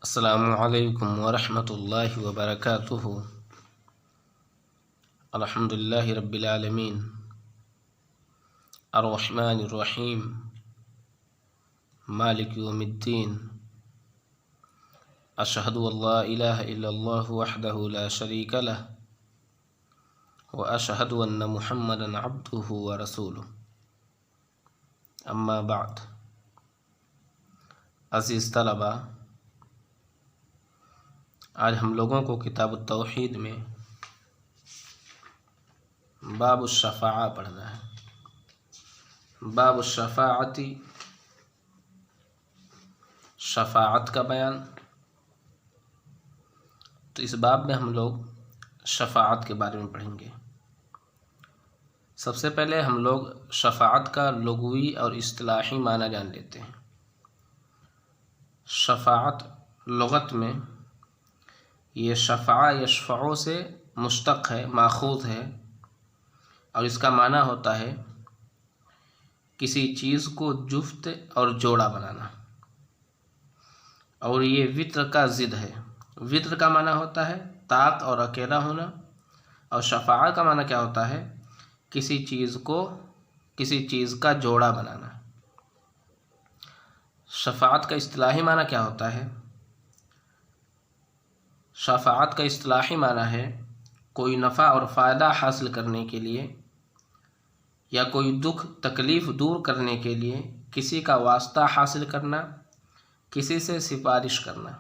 السلام علیکم ورحمۃ اللہ وبرکاتہ۔ الحمد للہ رب العالمین الرحمن الرحیم مالک یوم الدین، اشہد ان لا الہ الا اللہ وحدہ لا شریک لہ واشہد ان محمدا عبدہ ورسولہ، اما بعد۔ عزیز طلبہ، آج ہم لوگوں کو کتاب التوحید میں باب الشفاعہ پڑھنا ہے۔ باب الشفاعتی، شفاعت کا بیان۔ تو اس باب میں ہم لوگ شفاعت کے بارے میں پڑھیں گے۔ سب سے پہلے ہم لوگ شفاعت کا لغوی اور اصطلاحی معنی جان لیتے ہیں۔ شفاعت لغت میں یہ شفع یشفع سے مشتق ہے، ماخوذ ہے، اور اس کا معنی ہوتا ہے کسی چیز کو جفت اور جوڑا بنانا، اور یہ وطر کا ضد ہے۔ وطر کا معنی ہوتا ہے طاق اور اکیلا ہونا، اور شفاعت کا معنی کیا ہوتا ہے؟ کسی چیز کا جوڑا بنانا۔ شفاعت کا اصطلاحی معنی کیا ہوتا ہے؟ شفاعت کا اصطلاحی معنی ہے کوئی نفع اور فائدہ حاصل کرنے کے لیے یا کوئی دکھ تکلیف دور کرنے کے لیے کسی کا واسطہ حاصل کرنا، کسی سے سفارش کرنا۔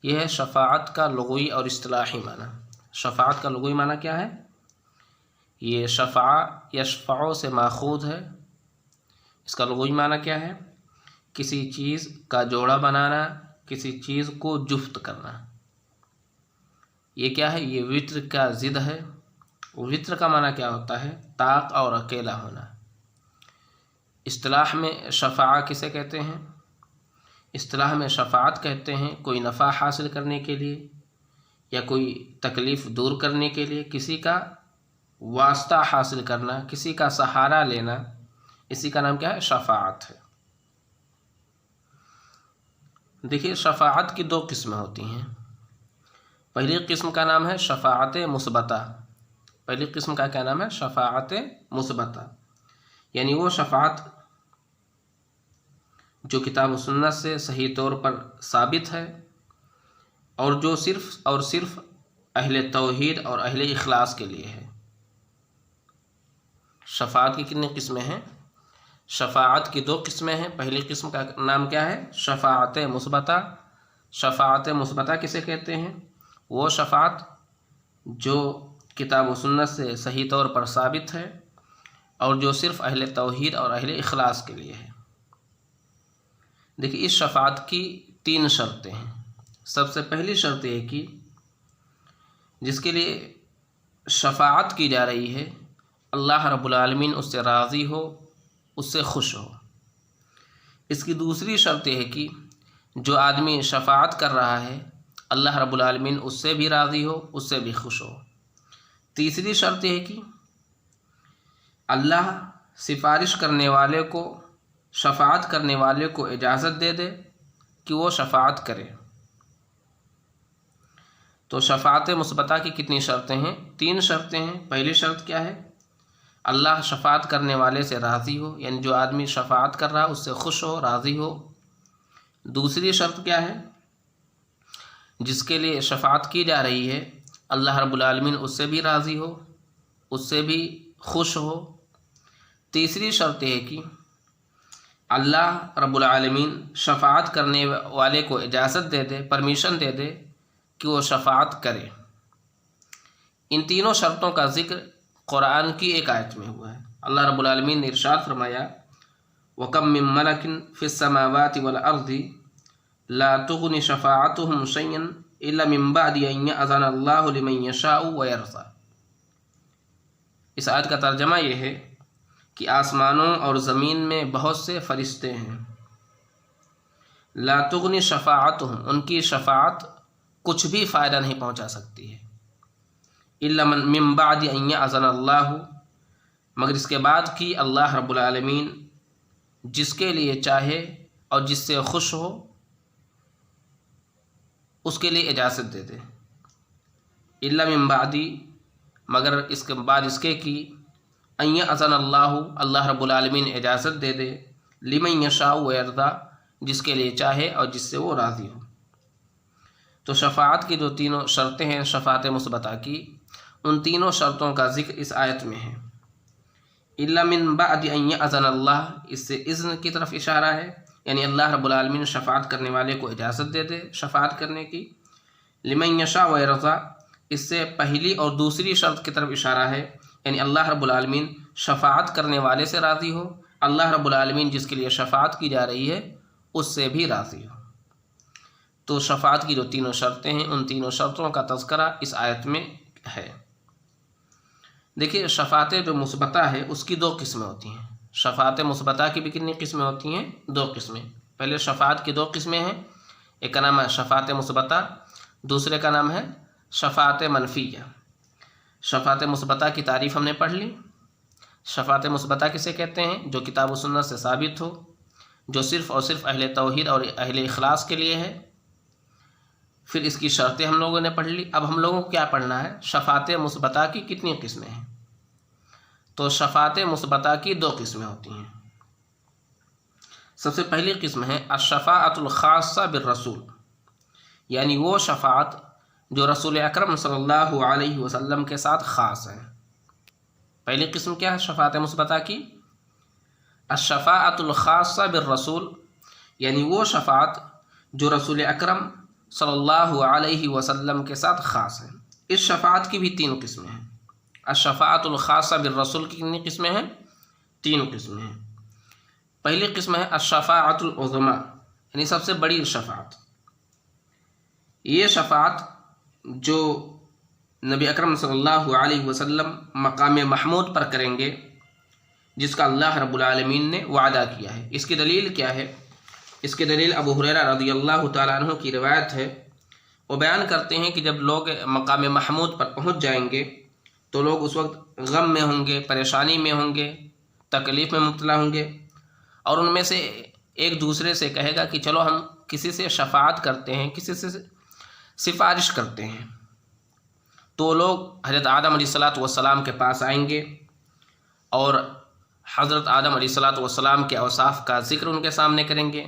یہ ہے شفاعت کا لغوی اور اصطلاحی معنی۔ شفاعت کا لغوی معنی کیا ہے؟ یہ شفع یشفع سے ماخوذ ہے۔ اس کا لغوی معنی کیا ہے؟ کسی چیز کا جوڑا بنانا، کسی چیز کو جفت کرنا۔ یہ کیا ہے؟ یہ وطر کا ضد ہے۔ وطر کا معنی کیا ہوتا ہے؟ طاق اور اکیلا ہونا۔ اصطلاح میں شفاعہ کسے کہتے ہیں؟ اصطلاح میں شفاعت کہتے ہیں کوئی نفع حاصل کرنے کے لیے یا کوئی تکلیف دور کرنے کے لیے کسی کا واسطہ حاصل کرنا، کسی کا سہارا لینا، اسی کا نام کیا ہے؟ شفاعت ہے۔ دیکھیے، شفاعت کی دو قسمیں ہوتی ہیں۔ پہلی قسم کا نام ہے شفاعت مثبتہ۔ پہلی قسم کا کیا نام ہے؟ شفاعت مثبتہ، یعنی وہ شفاعت جو کتاب و سنت سے صحیح طور پر ثابت ہے، اور جو صرف اور صرف اہل توحید اور اہل اخلاص کے لیے ہے۔ شفاعت کی کتنی قسمیں ہیں؟ شفاعت کی دو قسمیں ہیں۔ پہلی قسم کا نام کیا ہے؟ شفاعت مثبتہ۔ شفاعت مثبتہ کسے کہتے ہیں؟ وہ شفاعت جو کتاب و سنت سے صحیح طور پر ثابت ہے اور جو صرف اہل توحید اور اہل اخلاص کے لیے ہے۔ دیکھیے، اس شفاعت کی 3 شرطیں ہیں۔ سب سے پہلی شرط یہ کہ جس کے لیے شفاعت کی جا رہی ہے اللہ رب العالمین اس سے راضی ہو، اس سے خوش ہو۔ اس کی دوسری شرط یہ ہے کہ جو آدمی شفاعت کر رہا ہے اللہ رب العالمین اس سے بھی راضی ہو، اس سے بھی خوش ہو۔ تیسری شرط یہ ہے کہ اللہ سفارش کرنے والے کو، شفاعت کرنے والے کو اجازت دے دے کہ وہ شفاعت کرے۔ تو شفاعت مثبتہ کی کتنی شرطیں ہیں؟ 3 شرطیں ہیں۔ پہلی شرط کیا ہے؟ اللہ شفاعت کرنے والے سے راضی ہو، یعنی جو آدمی شفاعت کر رہا ہے اس سے خوش ہو، راضی ہو۔ دوسری شرط کیا ہے؟ جس کے لیے شفاعت کی جا رہی ہے اللہ رب العالمین اس سے بھی راضی ہو، اس سے بھی خوش ہو۔ تیسری شرط یہ ہے کہ اللہ رب العالمین شفاعت کرنے والے کو اجازت دے دے، پرمیشن دے دے کہ وہ شفاعت کرے۔ ان تینوں شرطوں کا ذکر قرآن کی ایک آیت میں ہوا ہے۔ اللہ رب العالمین نے ارشاد فرمایا، وَكَم مِّن مَلَكٍ فِي السَّمَاوَاتِ وَالْأَرْضِ لَا تُغْنِ شَفَاعَتُهُمْ شَيْئًا إِلَّا مِن بَعْدِ أَن يَأْذَنَ اللَّهُ لِمَن يَشَاءُ وَيَرْضَىٰ۔ اس آیت کا ترجمہ یہ ہے کہ آسمانوں اور زمین میں بہت سے فرشتے ہیں، لا تغنی شفاعتہم، ان کی شفاعت کچھ بھی فائدہ نہیں پہنچا سکتی ہے، الا من بعد ان یأذن اللہ، مگر اس کے بعد کہ اللہ رب العالمین جس کے لیے چاہے اور جس سے خوش ہو اس کے لیے اجازت دے دے، الا من بعدی، مگر اس کے بعد اس کے کی، ان یأذن اللہ، اللہ رب العالمین اجازت دے دے، لمن یشاء ویرضا، جس کے لیے چاہے اور جس سے وہ راضی ہو۔ تو شفاعت کی جو تینوں شرطیں ہیں شفاعت مثبتہ کی، ان تینوں شرطوں کا ذکر اس آیت میں ہے۔ الا من بعد ان یأذن اللہ، اس سے اذن کی طرف اشارہ ہے، یعنی اللہ رب العالمین شفاعت کرنے والے کو اجازت دے دے شفاعت کرنے کی۔ لمن یشاء ویرضا، اس سے پہلی اور دوسری شرط کی طرف اشارہ ہے، یعنی اللہ رب العالمین شفاعت کرنے والے سے راضی ہو، اللہ رب العالمین جس کے لیے شفاعت کی جا رہی ہے اس سے بھی راضی ہو۔ تو شفاعت کی جو تینوں شرطیں ہیں ان تینوں شرطوں کا تذکرہ اس آیت میں ہے۔ دیکھیے شفاعت جو مثبتہ ہے اس کی دو قسمیں ہوتی ہیں۔ شفاعت مثبتہ کی بھی کتنی قسمیں ہوتی ہیں؟ دو قسمیں۔ پہلے شفاعت کی دو قسمیں ہیں، ایک کا نام ہے شفاعت مثبتہ، دوسرے کا نام ہے شفاعت منفیہ۔ شفاعت مثبتہ کی تعریف ہم نے پڑھ لی۔ شفاعت مثبتہ کسے کہتے ہیں؟ جو کتاب و سنت سے ثابت ہو، جو صرف اور صرف اہل توحید اور اہل اخلاص کے لیے ہے۔ پھر اس کی شرطیں ہم لوگوں نے پڑھ لی۔ اب ہم لوگوں کو کیا پڑھنا ہے؟ شفاعت مثبتہ کی کتنی قسمیں ہیں؟ تو شفاعت مثبتہ کی دو قسمیں ہوتی ہیں۔ سب سے پہلی قسم ہے الشفاعت الخاصہ بالرسول، یعنی وہ شفاعت جو رسول اکرم صلی اللہ علیہ وسلم کے ساتھ خاص ہے۔ پہلی قسم کیا ہے شفاعت مثبتہ کی؟ الشفاعت الخاصہ بالرسول، یعنی وہ شفاعت جو رسول اکرم صلی اللہ علیہ وسلم کے ساتھ خاص ہے۔ اس شفاعت کی بھی تین قسمیں ہیں۔ الشفاعت الخاصہ بالرسول کی کتنی قسمیں ہیں؟ تین قسمیں ہیں۔ پہلی قسم ہے الشفاعت العظمیٰ، یعنی سب سے بڑی شفاعت۔ یہ شفاعت جو نبی اکرم صلی اللہ علیہ وسلم مقام محمود پر کریں گے، جس کا اللہ رب العالمین نے وعدہ کیا ہے۔ اس کی دلیل کیا ہے؟ اس کی دلیل ابو ہریرہ رضی اللہ تعالیٰ عنہ کی روایت ہے۔ وہ بیان کرتے ہیں کہ جب لوگ مقام محمود پر پہنچ جائیں گے تو لوگ اس وقت غم میں ہوں گے، پریشانی میں ہوں گے، تکلیف میں مبتلا ہوں گے، اور ان میں سے ایک دوسرے سے کہے گا کہ چلو ہم کسی سے شفاعت کرتے ہیں، کسی سے سفارش کرتے ہیں۔ تو لوگ حضرت آدم علیہ السلام کے پاس آئیں گے اور حضرت آدم علیہ السلام کے اوصاف کا ذکر ان کے سامنے کریں گے،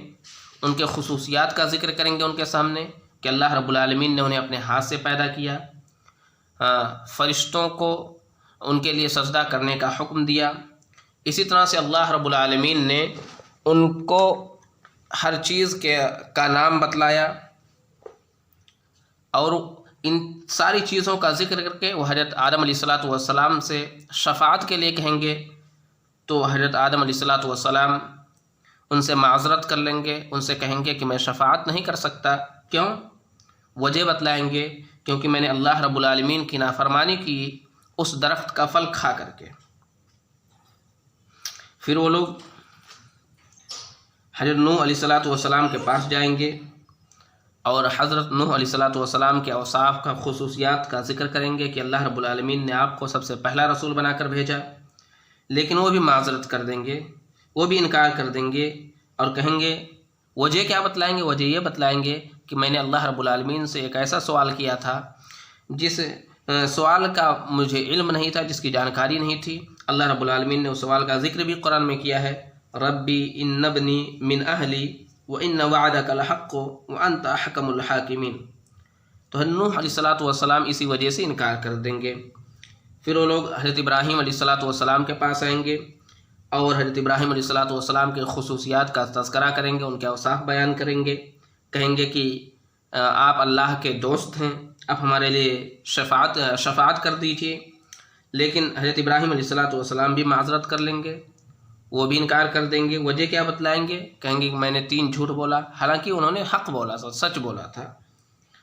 ان کے خصوصیات کا ذکر کریں گے ان کے سامنے کہ اللہ رب العالمین نے انہیں اپنے ہاتھ سے پیدا کیا، فرشتوں کو ان کے لیے سجدہ کرنے کا حکم دیا۔ اسی طرح سے اللہ رب العالمین نے ان کو ہر چیز کا نام بتلایا، اور ان ساری چیزوں کا ذکر کر کے وہ حضرت آدم علیہ السلام سے شفاعت کے لیے کہیں گے۔ تو حضرت آدم علیہ السلام ان سے معذرت کر لیں گے، ان سے کہیں گے کہ میں شفاعت نہیں کر سکتا۔ کیوں؟ وجہ بتلائیں گے، کیونکہ میں نے اللہ رب العالمین کی نافرمانی کی اس درخت کا پھل کھا کر کے۔ پھر وہ لوگ حضرت نوح علیہ السلام کے پاس جائیں گے اور حضرت نوح علیہ السلام کے اوصاف کا، خصوصیات کا ذکر کریں گے کہ اللہ رب العالمین نے آپ کو سب سے پہلا رسول بنا کر بھیجا، لیکن وہ بھی معذرت کر دیں گے، وہ بھی انکار کر دیں گے اور کہیں گے، وجہ کیا بتلائیں گے؟ وجہ یہ بتلائیں گے کہ میں نے اللہ رب العالمین سے ایک ایسا سوال کیا تھا جس سوال کا مجھے علم نہیں تھا، جس کی جانکاری نہیں تھی۔ اللہ رب العالمین نے اس سوال کا ذکر بھی قرآن میں کیا ہے، ربی ان ابنی من اہلی وان وعدک الحق وانت احکم الحاکمین۔ تو نوح علیہ السلام اسی وجہ سے انکار کر دیں گے۔ پھر وہ لوگ حضرت ابراہیم علیہ السلام کے پاس آئیں گے اور حضرت ابراہیم علیہ السلام کے خصوصیات کا تذکرہ کریں گے، ان کے اوصاف بیان کریں گے، کہیں گے کہ آپ اللہ کے دوست ہیں، آپ ہمارے لیے شفاعت کر دیجیے۔ لیکن حضرت ابراہیم علیہ السلام بھی معذرت کر لیں گے، وہ بھی انکار کر دیں گے۔ وجہ کیا بتلائیں گے؟ کہیں گے کہ میں نے 3 جھوٹ بولا، حالانکہ انہوں نے حق بولا تھا، سچ بولا تھا،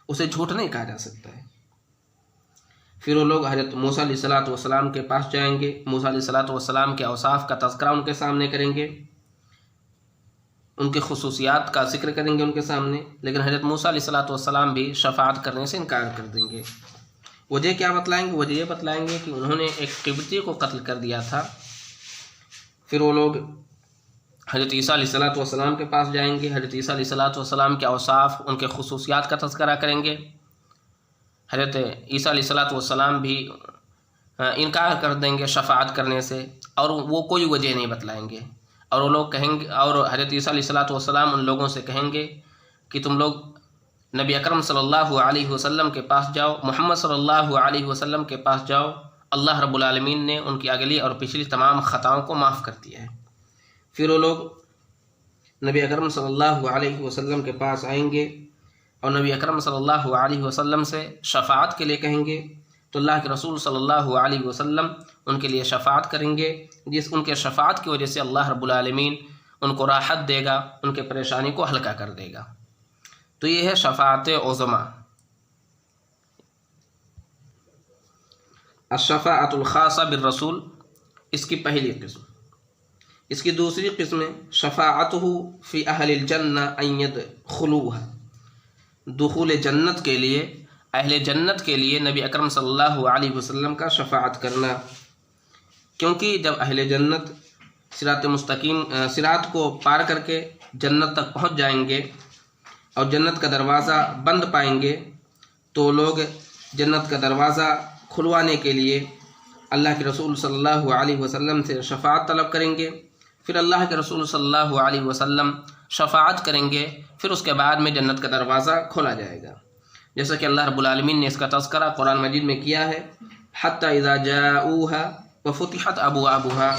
اسے جھوٹ نہیں کہا جا سکتا ہے۔ پھر وہ لوگ حضرت موسیٰ علیہ السلام کے پاس جائیں گے، موسیٰ علیہ السلام کے اوصاف کا تذکرہ ان کے سامنے کریں گے، ان کے خصوصیات کا ذکر کریں گے ان کے سامنے، لیکن حضرت موسیٰ علیہ السلام بھی شفاعت کرنے سے انکار کر دیں گے۔ وجہ کیا بتلائیں گے؟ وجہ یہ بتلائیں گے کہ انہوں نے ایک قبطی کو قتل کر دیا تھا۔ پھر وہ لوگ حضرت عیسیٰ علیہ الصلوۃ والسلام کے پاس جائیں گے، حضرت عیسیٰ علیہ الصلوۃ والسلام کے اوصاف، ان کے خصوصیات کا تذکرہ کریں گے۔ حضرت عیسیٰ علیہ الصلوۃ والسلام بھی انکار کر دیں گے شفاعت کرنے سے، اور وہ کوئی وجہ نہیں بتلائیں گے، اور وہ لوگ کہیں گے، اور حضرت عیسیٰ علیہ الصلوۃ والسلام ان لوگوں سے کہیں گے کہ تم لوگ نبی اکرم صلی اللہ علیہ وسلم کے پاس جاؤ، محمد صلی اللہ علیہ وسلم کے پاس جاؤ، اللہ رب العالمین نے ان کی اگلی اور پچھلی تمام خطاؤں کو معاف کر دیا ہے۔ پھر وہ لوگ نبی اکرم صلی اللہ علیہ وسلم کے پاس آئیں گے اور نبی اکرم صلی اللہ علیہ وسلم سے شفاعت کے لیے کہیں گے، تو اللہ کے رسول صلی اللہ علیہ وسلم ان کے لیے شفاعت کریں گے، ان کے شفاعت کی وجہ سے اللہ رب العالمین ان کو راحت دے گا، ان کے پریشانی کو ہلکا کر دے گا۔ تو یہ ہے شفاعت عظمیٰ۔ الشفاعت الخاصہ بالرسول، اس کی پہلی قسم۔ اس کی دوسری قسم شفاعتہ فی اہل الجنہ ان یدخلوہا، دخول جنت کے لیے، اہل جنت کے لیے نبی اکرم صلی اللہ علیہ وسلم کا شفاعت کرنا، کیونکہ جب اہل جنت صراط مستقیم، صراط کو پار کر کے جنت تک پہنچ جائیں گے اور جنت کا دروازہ بند پائیں گے، تو لوگ جنت کا دروازہ کھلوانے کے لیے اللہ کے رسول صلی اللہ علیہ وسلم سے شفاعت طلب کریں گے، پھر اللہ کے رسول صلی اللہ علیہ وسلم شفاعت کریں گے، پھر اس کے بعد میں جنت کا دروازہ کھولا جائے گا، جیسا کہ اللہ رب العالمین نے اس کا تذکرہ قرآن مجید میں کیا ہے، حتی اذا جاؤوہا وفتحت ابوابہا۔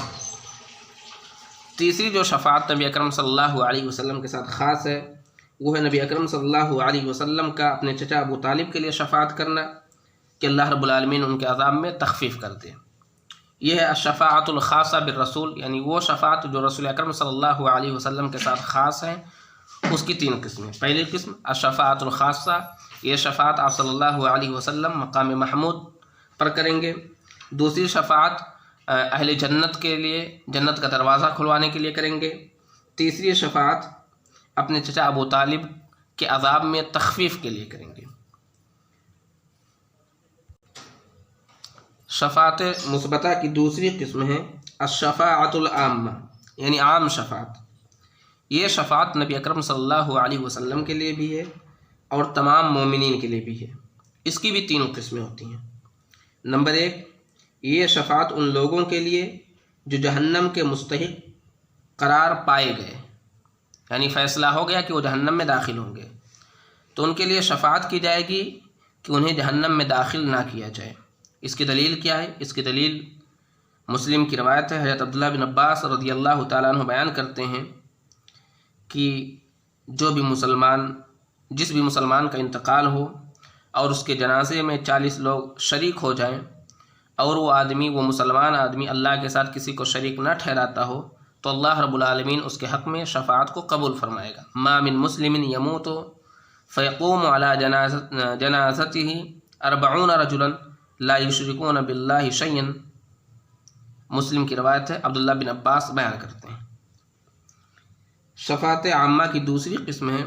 تیسری جو شفاعت نبی اکرم صلی اللہ علیہ وسلم کے ساتھ خاص ہے، وہ ہے نبی اکرم صلی اللہ علیہ وسلم کا اپنے چچا ابو طالب کے لیے شفاعت کرنا کہ اللہ رب العالمین ان کے عذاب میں تخفیف کر دے۔ یہ ہے الشفاعت الخاصہ بالرسول، یعنی وہ شفاعت جو رسول اکرم صلی اللہ علیہ وسلم کے ساتھ خاص ہے، اس کی تین قسمیں۔ پہلی قسم الشفاعت الخاصہ، یہ شفاعت آپ صلی اللہ علیہ وسلم مقام محمود پر کریں گے۔ دوسری شفاعت اہل جنت کے لیے جنت کا دروازہ کھلوانے کے لیے کریں گے۔ تیسری شفاعت اپنے چچا ابو طالب کے عذاب میں تخفیف کے لیے کریں گے۔ شفاعت مثبتہ کی دوسری قسم ہے الشفاعت العامہ، یعنی عام شفاعت۔ یہ شفاعت نبی اکرم صلی اللہ علیہ وسلم کے لیے بھی ہے اور تمام مومنین کے لیے بھی ہے۔ اس کی بھی تین قسمیں ہوتی ہیں۔ نمبر ایک، یہ شفاعت ان لوگوں کے لیے جو جہنم کے مستحق قرار پائے گئے، یعنی فیصلہ ہو گیا کہ وہ جہنم میں داخل ہوں گے، تو ان کے لیے شفاعت کی جائے گی کہ انہیں جہنم میں داخل نہ کیا جائے۔ اس کی دلیل کیا ہے؟ اس کی دلیل مسلم کی روایت ہے، حضرت عبداللہ بن عباس رضی اللہ تعالیٰ عنہ بیان کرتے ہیں کہ جس بھی مسلمان کا انتقال ہو اور اس کے جنازے میں 40 لوگ شریک ہو جائیں اور وہ مسلمان آدمی اللہ کے ساتھ کسی کو شریک نہ ٹھہراتا ہو، تو اللہ رب العالمین اس کے حق میں شفاعت کو قبول فرمائے گا۔ ما من مسلم یموت فیقوم علی جنازتہ 40 رجلا لا یشرکون باللہ شیئا، مسلم کی روایت ہے، عبداللہ بن عباس بیان کرتے ہیں۔ شفاعت عامہ کی دوسری قسم ہے،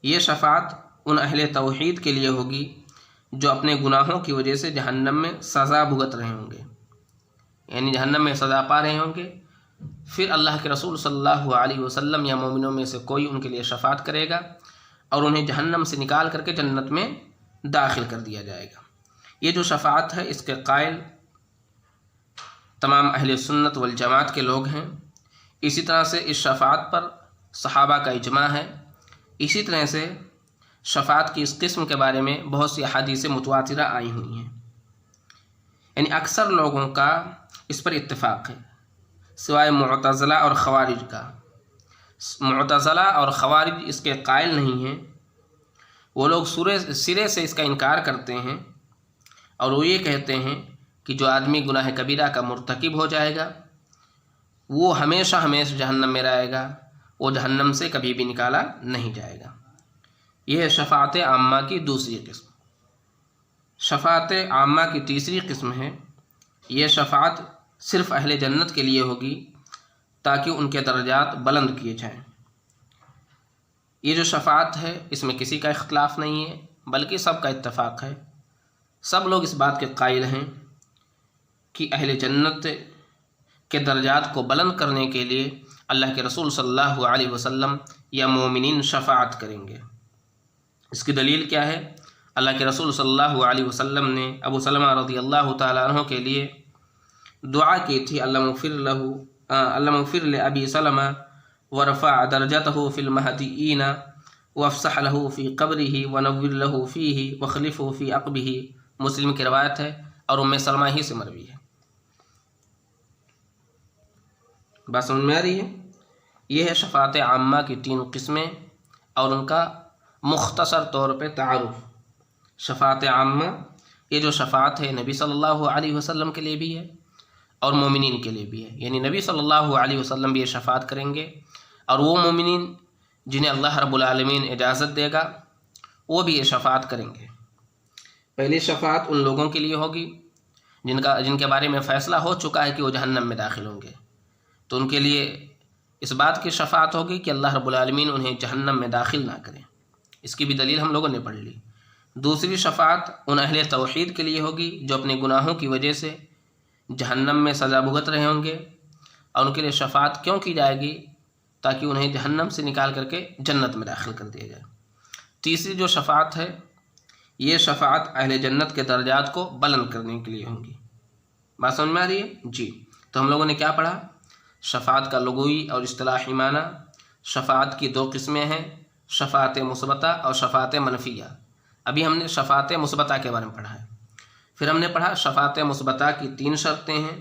یہ شفاعت ان اہل توحید کے لیے ہوگی جو اپنے گناہوں کی وجہ سے جہنم میں سزا بھگت رہے ہوں گے، یعنی جہنم میں سزا پا رہے ہوں گے، پھر اللہ کے رسول صلی اللہ علیہ وسلم یا مومنوں میں سے کوئی ان کے لیے شفاعت کرے گا اور انہیں جہنم سے نکال کر کے جنت میں داخل کر دیا جائے گا۔ یہ جو شفاعت ہے، اس کے قائل تمام اہل سنت والجماعت کے لوگ ہیں۔ اسی طرح سے اس شفاعت پر صحابہ کا اجماع ہے۔ اسی طرح سے شفاعت کی اس قسم کے بارے میں بہت سی احادیث متواترہ آئی ہوئی ہیں، یعنی اکثر لوگوں کا اس پر اتفاق ہے سوائے معتزلہ اور خوارج کا۔ معتزلہ اور خوارج اس کے قائل نہیں ہیں، وہ لوگ سرے سے اس کا انکار کرتے ہیں اور وہ یہ کہتے ہیں کہ جو آدمی گناہ کبیرہ کا مرتکب ہو جائے گا وہ ہمیشہ جہنم میں رہے گا، وہ جہنم سے کبھی بھی نکالا نہیں جائے گا۔ یہ ہے شفاعت عامہ کی دوسری قسم۔ شفاعت عامہ کی تیسری قسم ہے، یہ شفاعت صرف اہل جنت کے لیے ہوگی تاکہ ان کے درجات بلند کیے جائیں۔ یہ جو شفاعت ہے اس میں کسی کا اختلاف نہیں ہے بلکہ سب کا اتفاق ہے۔ سب لوگ اس بات کے قائل ہیں کہ اہل جنت کے درجات کو بلند کرنے کے لیے اللہ کے رسول صلی اللہ علیہ وسلم یا مومنین شفاعت کریں گے۔ اس کی دلیل کیا ہے؟ اللہ کے رسول صلی اللہ علیہ وسلم نے ابو سلمہ رضی اللہ تعالیٰ عنہ کے لیے دعا کی تھی، اللہم اغفر لأبی سلمہ ورفع درجته فی المہدیین وافسح له فی قبرہ ونور له فیہ وخلفہ فی عقبہ۔ مسلم کی روایت ہے اور ام سلمہ ہی سے مروی ہے۔ بات سمجھ میں آ رہی ہے؟ یہ ہے شفاعت عامہ کی 3 قسمیں اور ان کا مختصر طور پہ تعارف۔ شفاعت عامہ یہ جو شفاعت ہے نبی صلی اللہ علیہ وسلم کے لیے بھی ہے اور مومنین کے لیے بھی ہے، یعنی نبی صلی اللہ علیہ وسلم بھی یہ شفاعت کریں گے اور وہ مومنین جنہیں اللہ رب العالمین اجازت دے گا وہ بھی یہ شفاعت کریں گے۔ پہلی شفاعت ان لوگوں کے لیے ہوگی جن کے بارے میں فیصلہ ہو چکا ہے کہ وہ جہنم میں داخل ہوں گے، تو ان کے لیے اس بات کی شفاعت ہوگی کہ اللہ رب العالمین انہیں جہنم میں داخل نہ کریں۔ اس کی بھی دلیل ہم لوگوں نے پڑھ لی۔ دوسری شفاعت ان اہل توحید کے لیے ہوگی جو اپنے گناہوں کی وجہ سے جہنم میں سزا بھگت رہے ہوں گے، اور ان کے لیے شفاعت کیوں کی جائے گی؟ تاکہ انہیں جہنم سے نکال کر کے جنت میں داخل کر دیا جائے۔ تیسری جو شفاعت ہے یہ شفاعت اہل جنت کے درجات کو بلند کرنے کے لیے ہوں گی۔ بات سمجھ میں آ رہی ہے؟ جی، تو ہم لوگوں نے کیا پڑھا؟ شفاعت کا لغوی اور اصطلاحی معنی۔ شفاعت کی 2 قسمیں ہیں، شفاعت مثبتہ اور شفاعت منفیہ۔ ابھی ہم نے شفاعت مثبتہ کے بارے میں پڑھا ہے۔ پھر ہم نے پڑھا شفاعت مثبتہ کی 3 شرطیں ہیں۔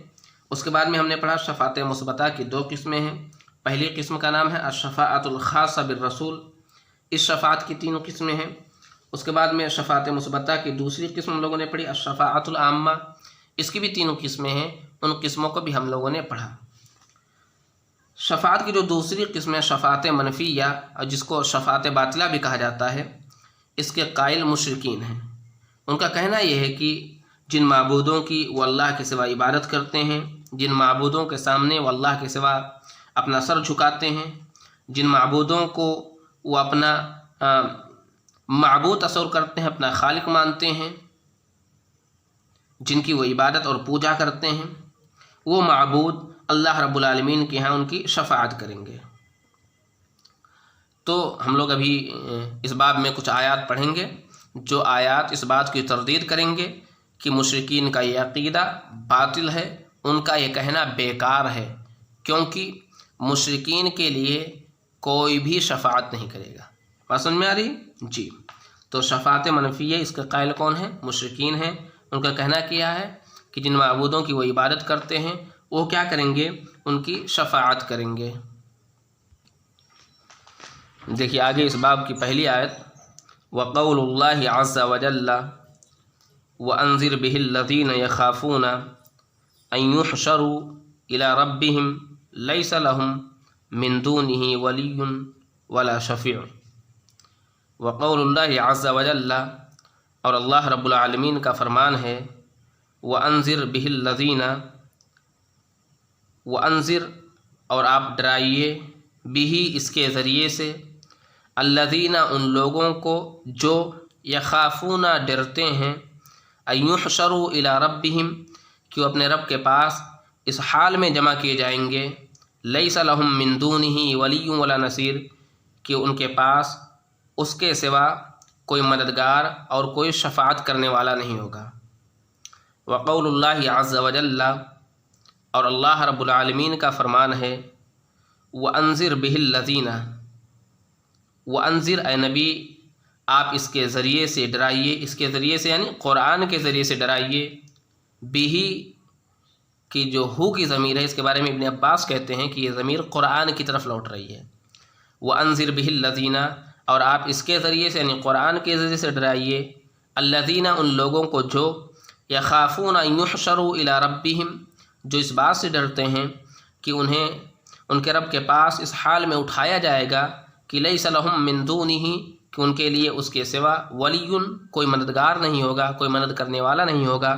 اس کے بعد میں ہم نے پڑھا شفاعت مثبتہ کی 2 قسمیں ہیں۔ پہلی قسم کا نام ہے الشفاعت الخاصہ بالرسول، اس شفاعت کی 3 قسمیں ہیں۔ اس کے بعد میں شفاعت مثبتہ کی دوسری قسم ہم لوگوں نے پڑھی الشفاعت العامہ، اس کی بھی 3 قسمیں ہیں، ان قسموں کو بھی ہم لوگوں نے پڑھا۔ شفاعت کی جو دوسری قسم ہے شفاعت منفیہ، اور جس کو شفاعت باطلہ بھی کہا جاتا ہے، اس کے قائل مشرکین ہیں۔ ان کا کہنا یہ ہے کہ جن معبودوں کی وہ اللہ کے سوا عبادت کرتے ہیں، جن معبودوں کے سامنے وہ اللہ کے سوا اپنا سر جھکاتے ہیں، جن معبودوں کو وہ اپنا معبود تصور کرتے ہیں، اپنا خالق مانتے ہیں، جن کی وہ عبادت اور پوجا کرتے ہیں، وہ معبود اللہ رب العالمین کے ہاں ان کی شفاعت کریں گے۔ تو ہم لوگ ابھی اس باب میں کچھ آیات پڑھیں گے جو آیات اس بات کی تردید کریں گے کہ مشرکین کا یہ عقیدہ باطل ہے، ان کا یہ کہنا بیکار ہے، کیونکہ مشرکین کے لیے کوئی بھی شفاعت نہیں کرے گا۔ بات سمجھ میں آ رہی؟ جی، تو شفاعت منفیہ اس کے قائل کون ہیں؟ مشرکین ہیں۔ ان کا کہنا کیا ہے کہ جن معبودوں کی وہ عبادت کرتے ہیں وہ کیا کریں گے؟ ان کی شفاعت کریں گے۔ دیکھیے آگے اس باب کی پہلی آیت، وقول اللہ عز وجل وانذر به الذین یخافون ان یحشروا الی ربهم لیس لهم من دونه ولی ولا شفیع۔ وقول اللہ عز وجل، اور اللہ رب العالمین کا فرمان ہے، وانذر به الذین، وانذر اور آپ ڈرائیے، بھی اس کے ذریعے سے، الذین ان لوگوں کو جو یخافون ڈرتے ہیں، ان یحشروا الی ربہم کہ وہ اپنے رب کے پاس اس حال میں جمع کیے جائیں گے، لیس لہم من دونہ ولی ولا نصیر کہ ان کے پاس اس کے سوا کوئی مددگار اور کوئی شفاعت کرنے والا نہیں ہوگا۔ وقول اللہ عز وجل، اور اللہ رب العالمین کا فرمان ہے، وانذر به الذین، وانذر اے نبی آپ اس کے ذریعے سے ڈرائیے، اس کے ذریعے سے یعنی قرآن کے ذریعے سے ڈرائیے، بھی کی جو ہو کی ضمیر ہے اس کے بارے میں ابن عباس کہتے ہیں کہ یہ ضمیر قرآن کی طرف لوٹ رہی ہے۔ وانذر به الذین، اور آپ اس کے ذریعے سے یعنی قرآن کے ذریعے سے ڈرائیے، الذین ان لوگوں کو جو یخافون ان یحشروا الی ربہم جو اس بات سے ڈرتے ہیں کہ انہیں ان کے رب کے پاس اس حال میں اٹھایا جائے گا کہ لیس لہم من دونہ کہ ان کے لیے اس کے سوا ولی کوئی مددگار نہیں ہوگا، کوئی مدد کرنے والا نہیں ہوگا،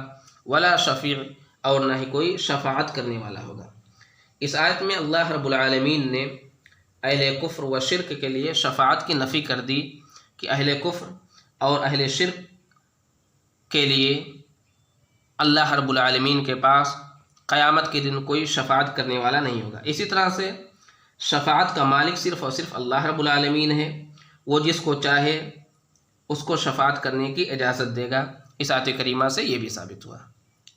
ولا شفیع اور نہ ہی کوئی شفاعت کرنے والا ہوگا۔ اس آیت میں اللہ رب العالمین نے اہل کفر و شرک کے لیے شفاعت کی نفی کر دی کہ اہل کفر اور اہل شرک کے لیے اللہ رب العالمین کے پاس قیامت کے دن کوئی شفاعت کرنے والا نہیں ہوگا۔ اسی طرح سے شفاعت کا مالک صرف اور صرف اللہ رب العالمین ہے، وہ جس کو چاہے اس کو شفاعت کرنے کی اجازت دے گا۔ اس آیت کریمہ سے یہ بھی ثابت ہوا۔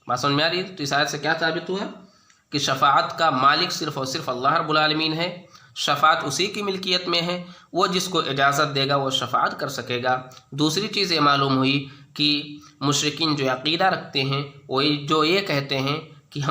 بات سمجھ میں آ رہی ہے؟ تو اس آیت سے کیا ثابت ہوا کہ شفاعت کا مالک صرف اور صرف اللہ رب العالمین ہے، شفاعت اسی کی ملکیت میں ہے، وہ جس کو اجازت دے گا وہ شفاعت کر سکے گا۔ دوسری چیز یہ معلوم ہوئی کہ مشرکین جو عقیدہ رکھتے ہیں وہ جو یہ کہتے ہیں کہ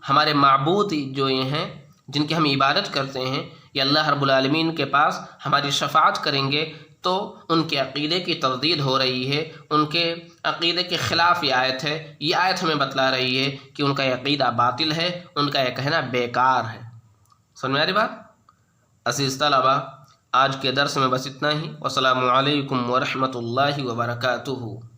ہمارے معبود جو یہ ہیں جن کی ہم عبادت کرتے ہیں یہ اللہ رب العالمین کے پاس ہماری شفاعت کریں گے، تو ان کے عقیدے کی تردید ہو رہی ہے، ان کے عقیدے کے خلاف یہ آیت ہے۔ یہ آیت ہمیں بتلا رہی ہے کہ ان کا یہ عقیدہ باطل ہے، ان کا یہ کہنا بیکار ہے۔ سمجھ میں آ رہی بات؟ عزیز طلبہ، آج کے درس میں بس اتنا ہی۔ والسلام علیکم ورحمۃ اللہ وبرکاتہ۔